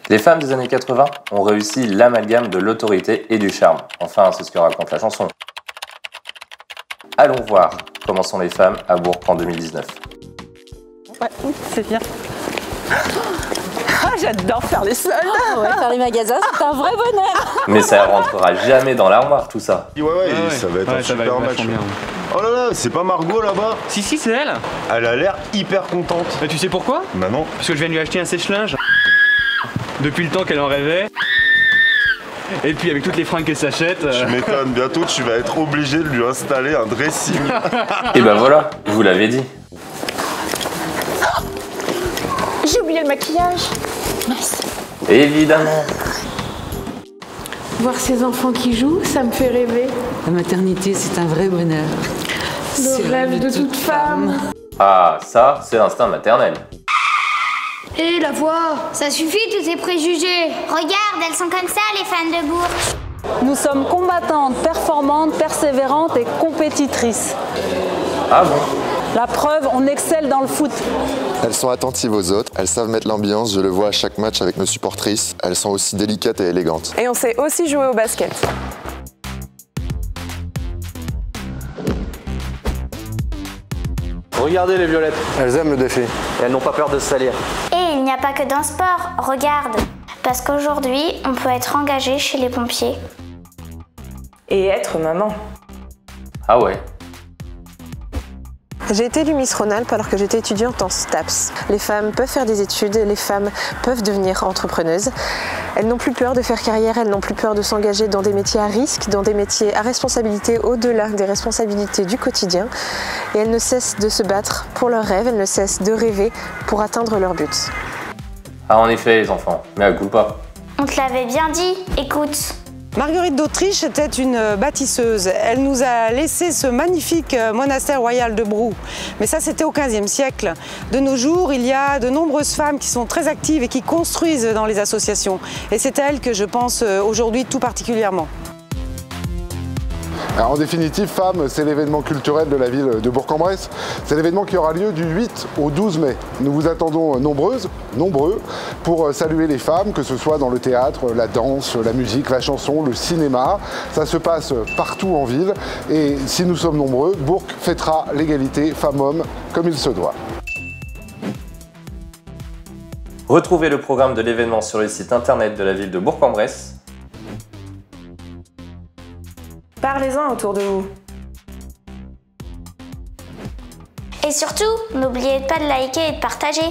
Les femmes des années 80 ont réussi l'amalgame de l'autorité et du charme. Enfin, c'est ce que raconte la chanson. Allons voir comment sont les femmes à Bourg en 2019. Ouais, c'est bien. Ah, j'adore faire les soldes. Ouais, faire les magasins, c'est un vrai bonheur. Mais ça rentrera jamais dans l'armoire, tout ça. Ouais, ça va être un super match. Bien. Oh là là, c'est pas Margot là-bas? Si, c'est elle. Elle a l'air hyper contente. Mais tu sais pourquoi? Bah non. Parce que je viens de lui acheter un sèche-linge. Depuis le temps qu'elle en rêvait. Et puis avec toutes les fringues qu'elle s'achète... Je m'étonne, bientôt tu vas être obligé de lui installer un dressing. Et ben voilà, je vous l'avais dit. J'ai oublié le maquillage. Mince. Évidemment. Voir ces enfants qui jouent, ça me fait rêver. La maternité, c'est un vrai bonheur. Le rêve de toute femme. Ah, ça, c'est l'instinct maternel. Et la voix, ça suffit tous ces préjugés. Regarde, elles sont comme ça, les fans de Bourg. Nous sommes combattantes, performantes, persévérantes et compétitrices. Ah bon? La preuve, on excelle dans le foot. Elles sont attentives aux autres, elles savent mettre l'ambiance, je le vois à chaque match avec nos supportrices. Elles sont aussi délicates et élégantes. Et on sait aussi jouer au basket. Regardez les violettes. Elles aiment le défi. Et elles n'ont pas peur de se salir. Et il n'y a pas que dans le sport, regarde. Parce qu'aujourd'hui, on peut être engagé chez les pompiers. Et être maman. Ah ouais. J'ai été élue Miss Rhône-Alpes alors que j'étais étudiante en STAPS. Les femmes peuvent faire des études, les femmes peuvent devenir entrepreneuses. Elles n'ont plus peur de faire carrière, elles n'ont plus peur de s'engager dans des métiers à risque, dans des métiers à responsabilité au-delà des responsabilités du quotidien. Et elles ne cessent de se battre pour leurs rêves, elles ne cessent de rêver pour atteindre leur but. Ah en effet les enfants, mais à coup pas. On te l'avait bien dit, écoute. Marguerite d'Autriche était une bâtisseuse. Elle nous a laissé ce magnifique monastère royal de Brou. Mais ça, c'était au XVe siècle. De nos jours, il y a de nombreuses femmes qui sont très actives et qui construisent dans les associations. Et c'est à elles que je pense aujourd'hui tout particulièrement. Alors, en définitive, Femmes, c'est l'événement culturel de la ville de Bourg-en-Bresse. C'est l'événement qui aura lieu du 8 au 12 mai. Nous vous attendons nombreux, pour saluer les femmes, que ce soit dans le théâtre, la danse, la musique, la chanson, le cinéma. Ça se passe partout en ville. Et si nous sommes nombreux, Bourg fêtera l'égalité femmes-hommes comme il se doit. Retrouvez le programme de l'événement sur le site internet de la ville de Bourg-en-Bresse. Parlez-en autour de vous. Et surtout, n'oubliez pas de liker et de partager.